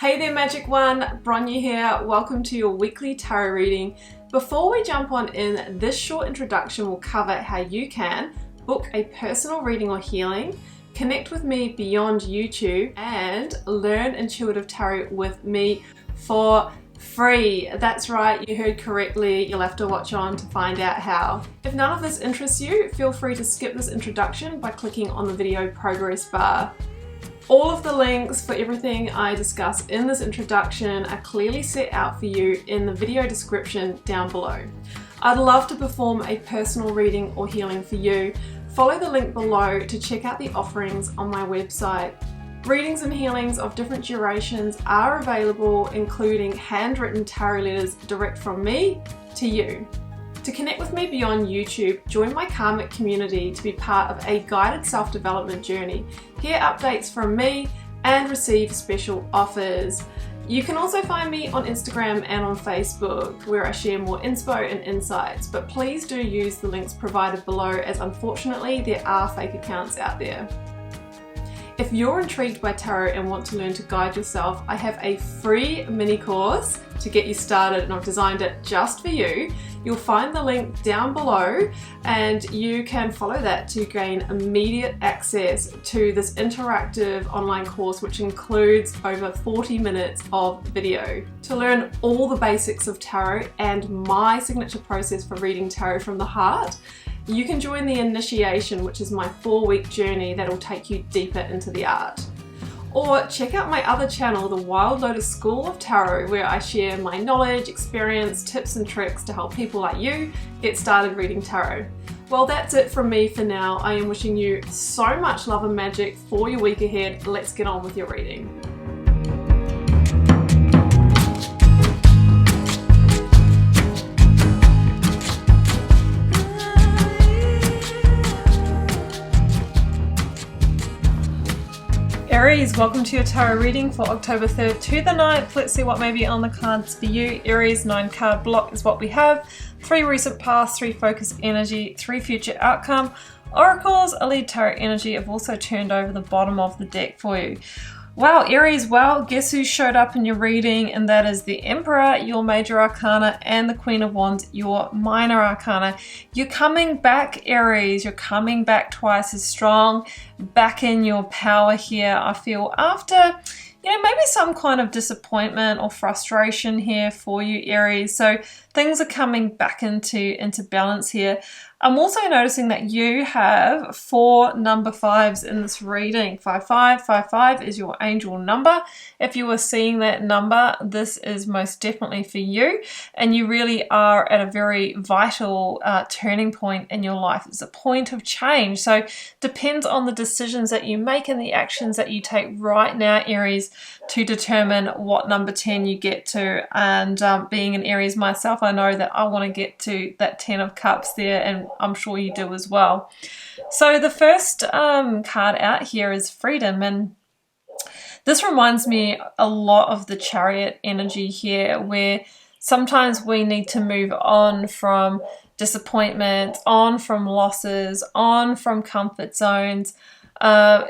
Hey there Magic One, Bronya here. Welcome to your weekly tarot reading. Before we jump on in, this short introduction will cover how you can book a personal reading or healing, connect with me beyond YouTube, and learn intuitive tarot with me for free. That's right, you heard correctly. You'll have to watch on to find out how. If none of this interests you, feel free to skip this introduction by clicking on the video progress bar. All of the links for everything I discuss in this introduction are clearly set out for you in the video description down below. I'd love to perform a personal reading or healing for you. Follow the link below to check out the offerings on my website. Readings and healings of different durations are available, including handwritten tarot letters direct from me to you. To connect with me beyond YouTube, join my Karmic community to be part of a guided self-development journey, hear updates from me, and receive special offers. You can also find me on Instagram and on Facebook, where I share more inspo and insights, but please do use the links provided below, as unfortunately there are fake accounts out there. If you're intrigued by tarot and want to learn to guide yourself, I have a free mini course to get you started, and I've designed it just for you. You'll find the link down below and you can follow that to gain immediate access to this interactive online course, which includes over 40 minutes of video. To learn all the basics of tarot and my signature process for reading tarot from the heart, you can join the initiation, which is my 4-week journey that'll take you deeper into the art. Or check out my other channel, the Wild Lotus School of Tarot, where I share my knowledge, experience, tips and tricks to help people like you get started reading tarot. Well, that's it from me for now. I am wishing you so much love and magic for your week ahead. Let's get on with your reading. Aries, welcome to your tarot reading for October 3rd to the 9th. Let's see what may be on the cards for you. Aries, 9-card block is what we have. 3 recent past, 3 focus energy, 3 future outcome. Oracles, a lead tarot energy. I've also turned over the bottom of the deck for you. Wow, Aries, well, guess who showed up in your reading? And that is the Emperor, your major arcana, and the Queen of Wands, your minor arcana. You're coming back, Aries. You're coming back twice as strong, back in your power here, I feel, after, maybe some kind of disappointment or frustration here for you, Aries. So things are coming back into balance here. I'm also noticing that you have 4 number 5s in this reading. 5555 is your angel number. If you are seeing that number, this is most definitely for you, and you really are at a very vital turning point in your life. It's a point of change. So depends on the decisions that you make and the actions that you take right now, Aries, to determine what number 10 you get to. And being an Aries myself, I know that I want to get to that 10 of Cups there, and I'm sure you do as well. So the first card out here is Freedom, and this reminds me a lot of the Chariot energy here, where sometimes we need to move on from disappointment, on from losses, on from comfort zones,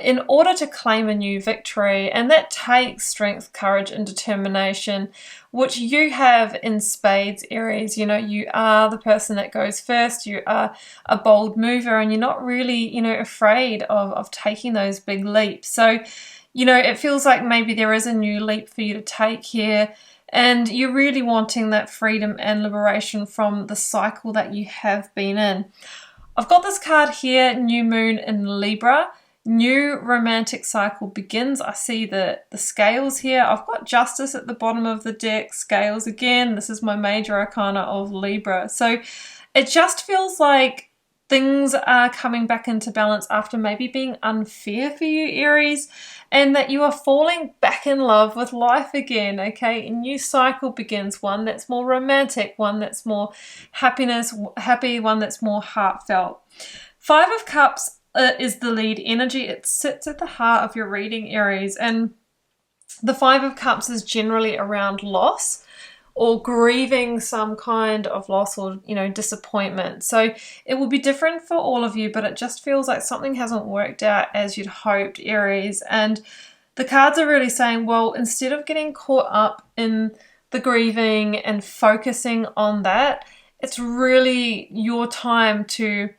in order to claim a new victory. And that takes strength, courage, and determination, which you have in spades, Aries. You are the person that goes first. You are a bold mover, and you're not really, afraid of taking those big leaps. So, it feels like maybe there is a new leap for you to take here, and you're really wanting that freedom and liberation from the cycle that you have been in. I've got this card here, New Moon in Libra. New romantic cycle begins. I see the scales here. I've got Justice at the bottom of the deck, scales again. This is my major arcana of Libra. So it just feels like things are coming back into balance after maybe being unfair for you, Aries, and that you are falling back in love with life again, okay? A new cycle begins, one that's more romantic, one that's more happy, one that's more heartfelt. 5 of Cups is the lead energy. It sits at the heart of your reading, Aries, and the 5 of Cups is generally around loss or grieving some kind of loss or disappointment. So it will be different for all of you, but it just feels like something hasn't worked out as you'd hoped, Aries, and the cards are really saying, well, instead of getting caught up in the grieving and focusing on that, it's really your time to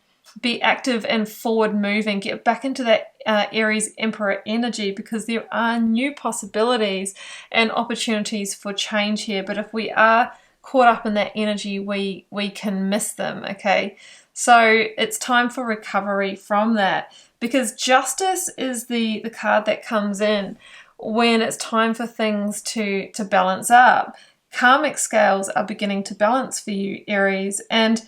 be active and forward moving, get back into that Aries Emperor energy, because there are new possibilities and opportunities for change here. But if we are caught up in that energy, we can miss them, okay? So it's time for recovery from that, because justice is the card that comes in when it's time for things to balance up. Karmic scales are beginning to balance for you, Aries, and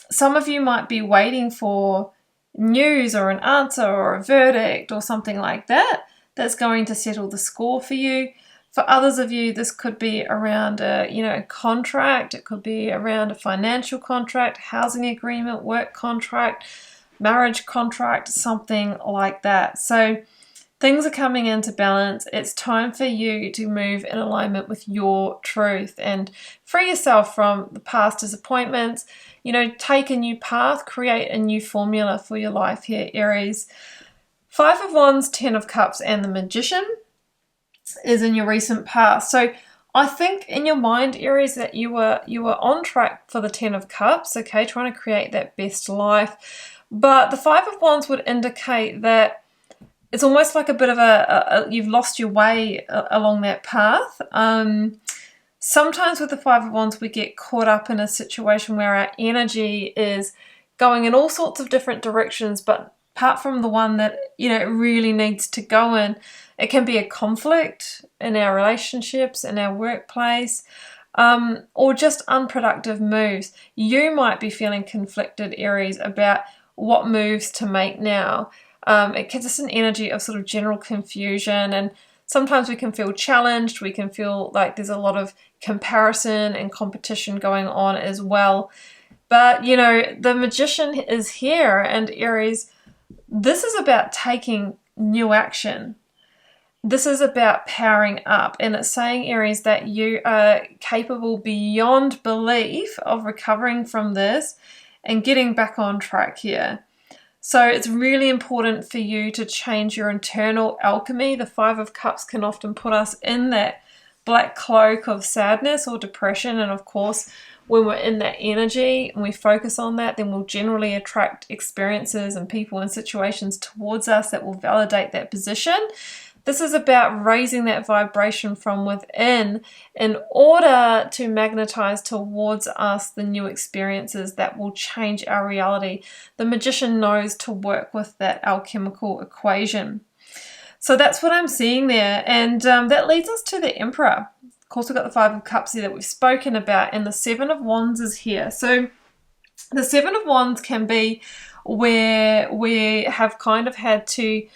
some of you might be waiting for news or an answer or a verdict or something like that that's going to settle the score for you. For others of you, this could be around a contract. It could be around a financial contract, housing agreement, work contract, marriage contract, something like that. So things are coming into balance. It's time for you to move in alignment with your truth and free yourself from the past disappointments. Take a new path, create a new formula for your life here, Aries. 5 of Wands, 10 of Cups, and the Magician is in your recent past. So I think in your mind, Aries, that you were on track for the 10 of Cups, okay, trying to create that best life. But the 5 of Wands would indicate that it's almost like a bit of you've lost your way along that path. Sometimes with the 5 of Wands, we get caught up in a situation where our energy is going in all sorts of different directions, but apart from the one that, it really needs to go in, it can be a conflict in our relationships, in our workplace, or just unproductive moves. You might be feeling conflicted, Aries, about what moves to make now. It gives us an energy of sort of general confusion, and sometimes we can feel challenged. We can feel like there's a lot of comparison and competition going on as well. But, the Magician is here, and Aries, this is about taking new action. This is about powering up, and it's saying, Aries, that you are capable beyond belief of recovering from this and getting back on track here. So it's really important for you to change your internal alchemy. The 5 of Cups can often put us in that black cloak of sadness or depression, and of course, when we're in that energy and we focus on that, then we'll generally attract experiences and people and situations towards us that will validate that position. This is about raising that vibration from within in order to magnetize towards us the new experiences that will change our reality. The Magician knows to work with that alchemical equation. So that's what I'm seeing there. And that leads us to the Emperor. Of course, we've got the 5 of Cups here that we've spoken about, and the 7 of Wands is here. So the 7 of Wands can be where we have kind of had to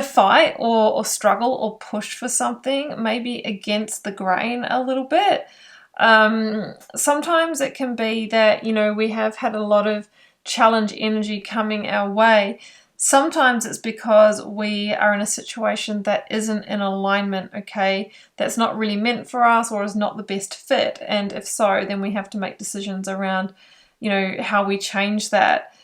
fight or struggle or push for something, maybe against the grain a little bit. Sometimes it can be that, we have had a lot of challenge energy coming our way. Sometimes it's because we are in a situation that isn't in alignment, okay? That's not really meant for us or is not the best fit. And if so, then we have to make decisions around, how we change that.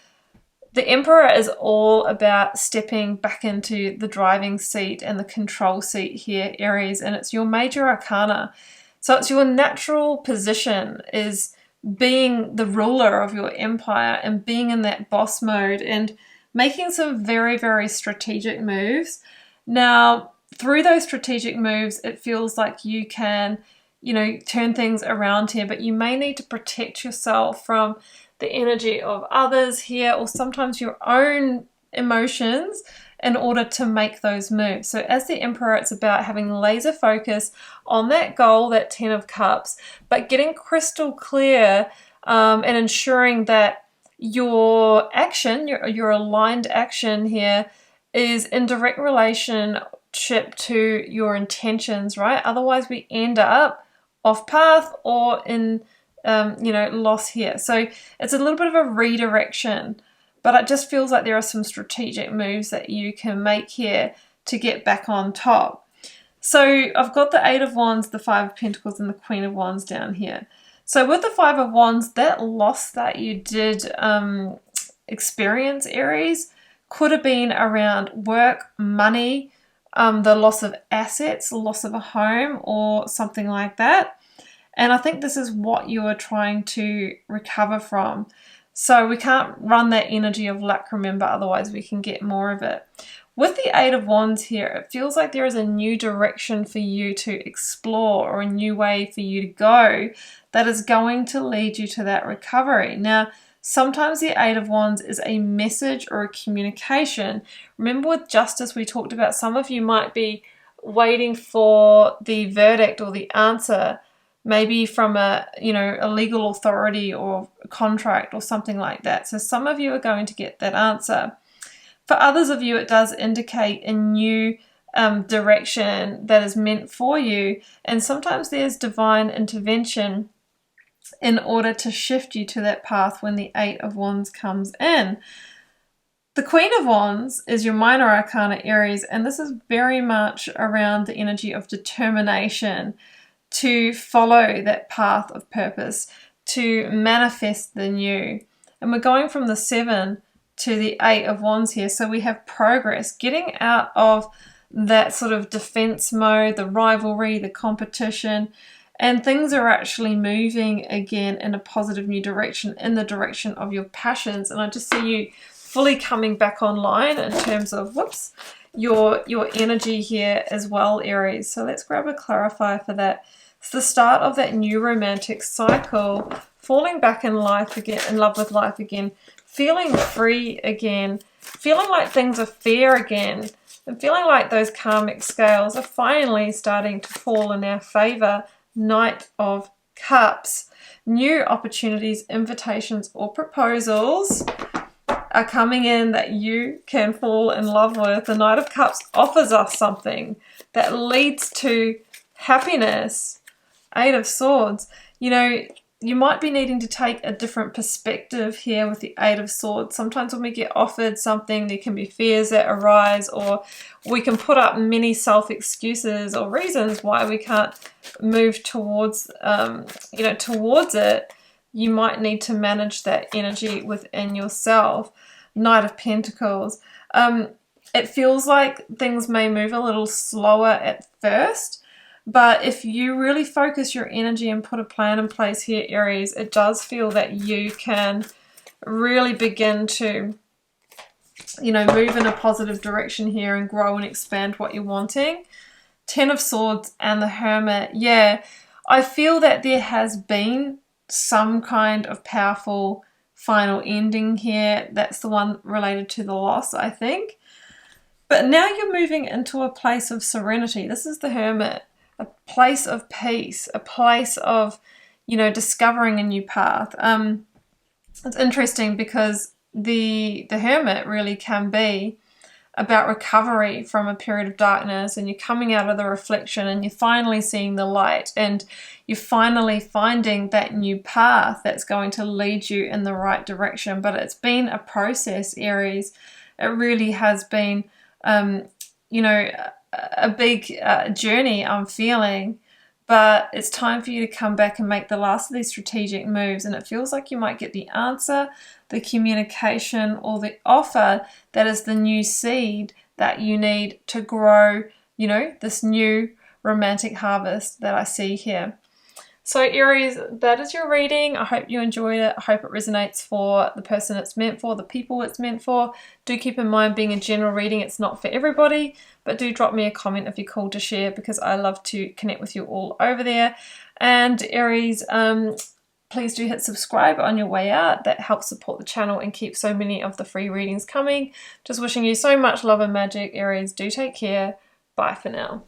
The Emperor is all about stepping back into the driving seat and the control seat here, Aries, and it's your major arcana. So it's your natural position is being the ruler of your empire and being in that boss mode and making some very, very strategic moves. Now, through those strategic moves, it feels like you can, turn things around here, but you may need to protect yourself from the energy of others here, or sometimes your own emotions, in order to make those moves. So as the Emperor, it's about having laser focus on that goal, that 10 of Cups, but getting crystal clear and ensuring that your action, your aligned action here, is in direct relationship to your intentions, right? Otherwise we end up off path or in loss here. So it's a little bit of a redirection, but it just feels like there are some strategic moves that you can make here to get back on top. So I've got the 8 of Wands, the 5 of Pentacles, and the Queen of Wands down here. So with the 5 of Wands, that loss that you did experience, Aries, could have been around work, money, the loss of assets, loss of a home or something like that. And I think this is what you are trying to recover from. So we can't run that energy of luck, remember, otherwise we can get more of it. With the Eight of Wands here, it feels like there is a new direction for you to explore, or a new way for you to go that is going to lead you to that recovery. Now, sometimes the Eight of Wands is a message or a communication. Remember with Justice, we talked about some of you might be waiting for the verdict or the answer, maybe from a legal authority or a contract or something like that. So some of you are going to get that answer. For others of you, it does indicate a new direction that is meant for you. And sometimes there's divine intervention in order to shift you to that path when the Eight of Wands comes in. The Queen of Wands is your minor arcana, Aries, and this is very much around the energy of determination to follow that path of purpose, to manifest the new. And we're going from the 7 to the Eight of Wands here. So we have progress, getting out of that sort of defense mode, the rivalry, the competition, and things are actually moving again in a positive new direction, in the direction of your passions. And I just see you fully coming back online in terms of, your energy here as well, Aries. So let's grab a clarifier for that. It's the start of that new romantic cycle, falling back in life again, in love with life again, feeling free again, feeling like things are fair again, and feeling like those karmic scales are finally starting to fall in our favor. Knight of Cups. New opportunities, invitations, or proposals are coming in that you can fall in love with. The Knight of Cups offers us something that leads to happiness. Eight of Swords. You might be needing to take a different perspective here with the Eight of Swords. Sometimes when we get offered something, there can be fears that arise, or we can put up many self-excuses or reasons why we can't move towards it. You might need to manage that energy within yourself. Knight of Pentacles. It feels like things may move a little slower at first, but if you really focus your energy and put a plan in place here, Aries, it does feel that you can really begin to, move in a positive direction here and grow and expand what you're wanting. 10 of Swords and the Hermit. Yeah, I feel that there has been some kind of powerful final ending here. That's the one related to the loss, I think. But now you're moving into a place of serenity. This is the Hermit. A place of peace, a place of, discovering a new path. It's interesting because the Hermit really can be about recovery from a period of darkness, and you're coming out of the reflection and you're finally seeing the light, and you're finally finding that new path that's going to lead you in the right direction. But it's been a process, Aries. It really has been, a big journey, I'm feeling, but it's time for you to come back and make the last of these strategic moves. And it feels like you might get the answer, the communication, or the offer that is the new seed that you need to grow, this new romantic harvest that I see here. So Aries, that is your reading. I hope you enjoyed it. I hope it resonates for the person it's meant for, the people it's meant for. Do keep in mind, being a general reading, it's not for everybody, but do drop me a comment if you're called to share, because I love to connect with you all over there. And Aries, please do hit subscribe on your way out. That helps support the channel and keep so many of the free readings coming. Just wishing you so much love and magic, Aries. Do take care. Bye for now.